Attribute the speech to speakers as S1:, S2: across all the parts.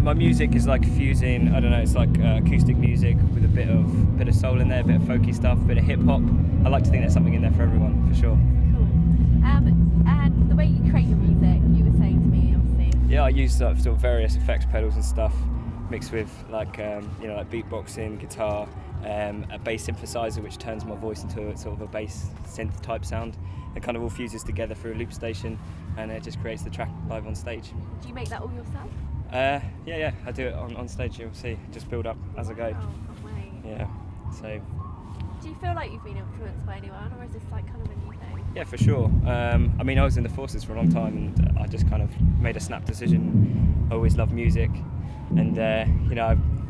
S1: My music is like fusing, I don't know, it's like acoustic music with a bit of soul in there, a bit of folky stuff, a bit of hip hop. I like to think there's something in there for everyone, for sure.
S2: Cool. And the way you create your music, you were saying to me, obviously.
S1: Yeah, I use sort of various effects pedals and stuff, mixed with like like beatboxing, guitar, a bass synthesizer which turns my voice into a sort of a bass synth type sound. It kind of all fuses together through a loop station, and it just creates the track live on stage.
S2: Do you make that all yourself?
S1: Yeah, I do it on stage. You'll see, just build up as I go.
S2: Oh, can't wait.
S1: Yeah, so.
S2: Do you feel like you've been influenced by anyone, or is this like kind of a new thing?
S1: Yeah, for sure. I mean, I was in the forces for a long time, and I just kind of made a snap decision. I always loved music, and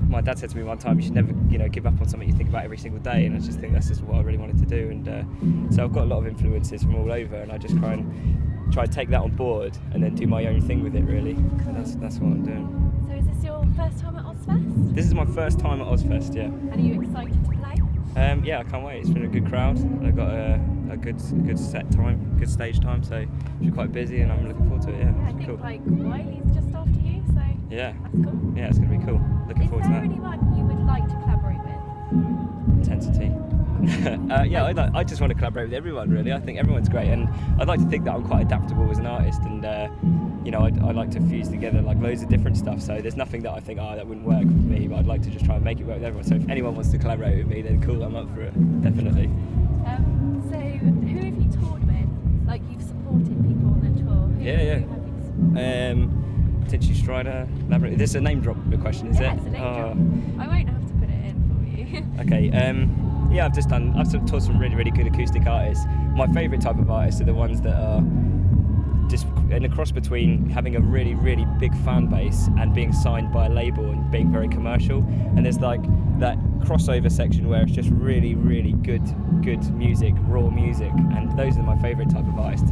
S1: my dad said to me one time, you should never, give up on something you think about every single day, and I just think that's just what I really wanted to do. And so I've got a lot of influences from all over, and I just try to take that on board and then do my own thing with it, really. And that's what I'm doing.
S2: So is this your first time at OsFest?
S1: This is my first time at OsFest, yeah.
S2: And are you excited to play?
S1: Yeah, I can't wait. It's been a good crowd. I've got a good set time, good stage time, so it's quite busy, and I'm looking forward to it. Yeah,
S2: I think
S1: cool.
S2: like Wiley's just after you, so
S1: yeah,
S2: that's cool.
S1: Yeah, it's gonna be cool. Looking forward to that.
S2: Is there anyone you would like to collaborate with?
S1: Intensity. Yeah, I just want to collaborate with everyone, really. I think everyone's great, and I'd like to think that I'm quite adaptable as an artist, and I like to fuse together like loads of different stuff. So there's nothing that I think, that wouldn't work with me, but I'd like to just try and make it work with everyone. So if anyone wants to collaborate with me, then cool, I'm up for it, definitely.
S2: So who have you toured with? Like, you've supported people on their tour. Who have you
S1: TICH, Strider, Labyrinth. This is a name drop question, is it?
S2: Yeah, it's a name drop. I won't have to put it in for you.
S1: Okay. Yeah, I've sort of toured some really, really good acoustic artists. My favourite type of artists are the ones that are just in a cross between having a really, really big fan base and being signed by a label and being very commercial. And there's like that crossover section where it's just really, really good music, raw music. And those are my favourite type of artists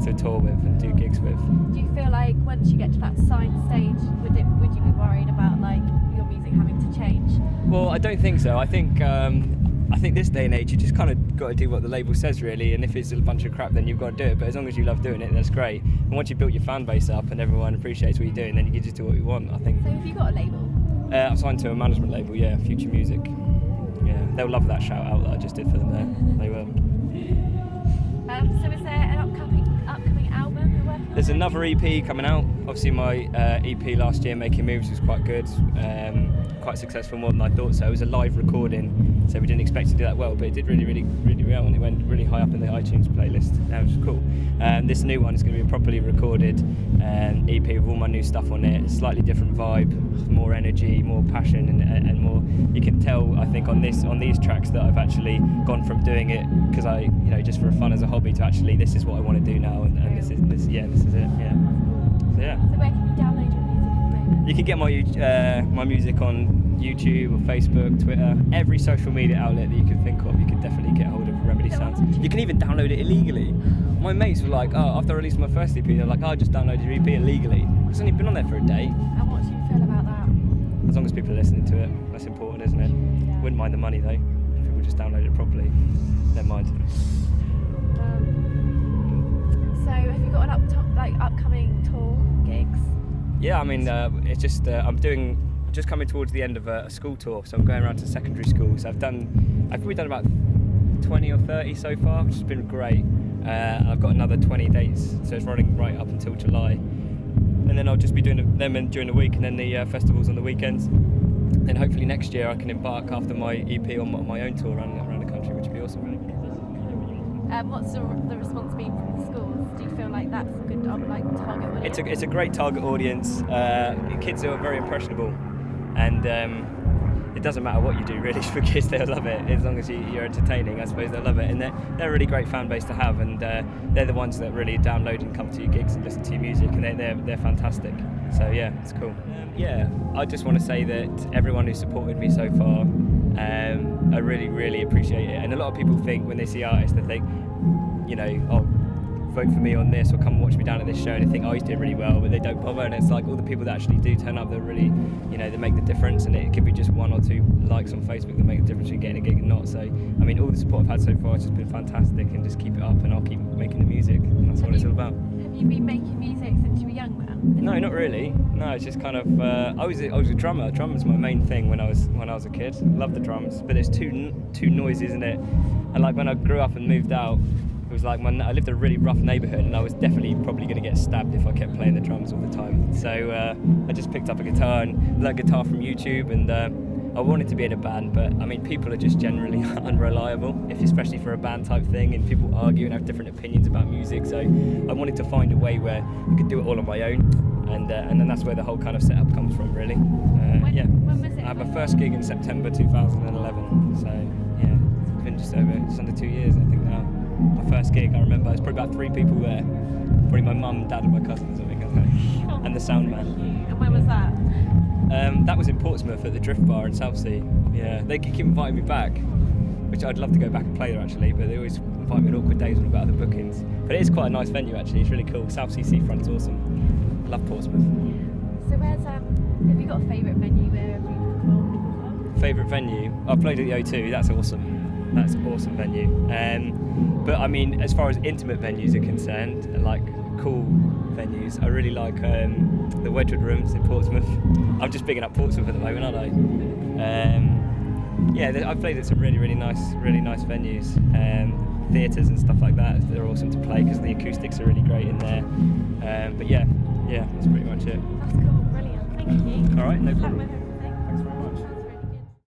S1: to tour with and do gigs with.
S2: Do you feel like once you get to that signed stage, would you be worried about like your music having to change?
S1: Well, I don't think so. I think this day and age, you just kind of got to do what the label says, really. And if it's a bunch of crap, then you've got to do it. But as long as you love doing it, that's great. And once you've built your fan base up and everyone appreciates what you're doing, then you can just do what you want, I think.
S2: So have you got a label?
S1: I'm signed to a management label, yeah, Future Music. Yeah, they'll love that shout out that I just did for them there. They will.
S2: So is there an upcoming album you're working on?
S1: There's another EP coming out. Obviously my EP last year, Making Moves, was quite good. Quite successful, more than I thought. So it was a live recording, so we didn't expect to do that well, but it did really, really, really well, and it went really high up in the iTunes playlist. That was cool. This new one is going to be a properly recorded EP with all my new stuff on it. Slightly different vibe, more energy, more passion, and more. You can tell, I think, on these tracks that I've actually gone from doing it because I, just for fun as a hobby, to actually this is what I want to do now, and this is it. Yeah. So yeah.
S2: So where can you download your music at the moment?
S1: You can get my music on YouTube or Facebook, Twitter, every social media outlet that you can think of. You can definitely get hold of Remedysounds. You can even download it illegally. My mates were like, after I released my first EP, they're like, I just downloaded your EP illegally. It's only been on there for a day.
S2: And what do you feel about that?
S1: As long as people are listening to it, that's important, isn't it?
S2: Yeah.
S1: Wouldn't mind the money though. If people just download it properly, never mind.
S2: So have you got an upcoming tour gigs?
S1: Yeah, I mean, it's just I'm just coming towards the end of a school tour, so I'm going around to secondary schools. I've probably done about 20 or 30 so far, which has been great. I've got another 20 dates, so it's running right up until July. And then I'll just be doing them during the week, and then the festivals on the weekends. Then hopefully next year I can embark after my EP on my own tour around the country, which would be awesome, really.
S2: What's the response been from the schools? Do you feel like that's a good target audience?
S1: It's a great target audience. Kids are very impressionable, and it doesn't matter what you do really for kids, they'll love it as long as you're entertaining. I suppose they'll love it, and they're a really great fan base to have, and they're the ones that really download and come to your gigs and listen to your music, and they're fantastic. So yeah, it's cool. I just want to say that everyone who's supported me so far, I really, really appreciate it. And a lot of people think when they see artists, they think, vote for me on this or come and watch me down at this show, and they think, he's doing really well, but they don't bother. And it's like all the people that actually do turn up, that really, they make the difference. And it could be just 1 or 2 likes on Facebook that make the difference between getting a gig and not. So I mean, all the support I've had so far has just been fantastic, and just keep it up, and I'll keep making the music, and that's what it's all about.
S2: Have you been making music since you were young, man?
S1: No, not really. No, it's just kind of. I was a drummer. Drums my main thing when I was a kid. Love the drums, but it's too noisy, isn't it? And like when I grew up and moved out, it was like I lived in a really rough neighbourhood, and I was definitely probably going to get stabbed if I kept playing the drums all the time. So I just picked up a guitar and learned guitar from YouTube, and I wanted to be in a band, but I mean people are just generally unreliable, especially for a band type thing, and people argue and have different opinions about music. So I wanted to find a way where I could do it all on my own, and then that's where the whole kind of setup comes from, really.
S2: When was it?
S1: I had my first gig in September 2011, so yeah, it's been just under 2 years, I think now. My first gig, I remember, there's probably about 3 people there, probably my mum, dad, and my cousins, I think, and the sound man.
S2: And when was that?
S1: That was in Portsmouth at the Drift Bar in Southsea. Yeah, they keep inviting me back, which I'd love to go back and play there actually, but they always invite me on awkward days when I've got other bookings. But it is quite a nice venue actually, it's really cool. Southsea Seafront is awesome. Love Portsmouth.
S2: So have you got a favourite venue where have you performed before?
S1: Favourite venue? I've played at the O2, that's awesome. That's an awesome venue. But I mean, as far as intimate venues are concerned, like cool venues, I really like the Wedgwood Rooms in Portsmouth. I'm just bigging up Portsmouth at the moment, aren't I? Yeah, I've played at some really nice venues, theatres and stuff like that. They're awesome to play because the acoustics are really great in there. But yeah, that's pretty much it.
S2: That's cool, brilliant. Thank you.
S1: All right, no problem.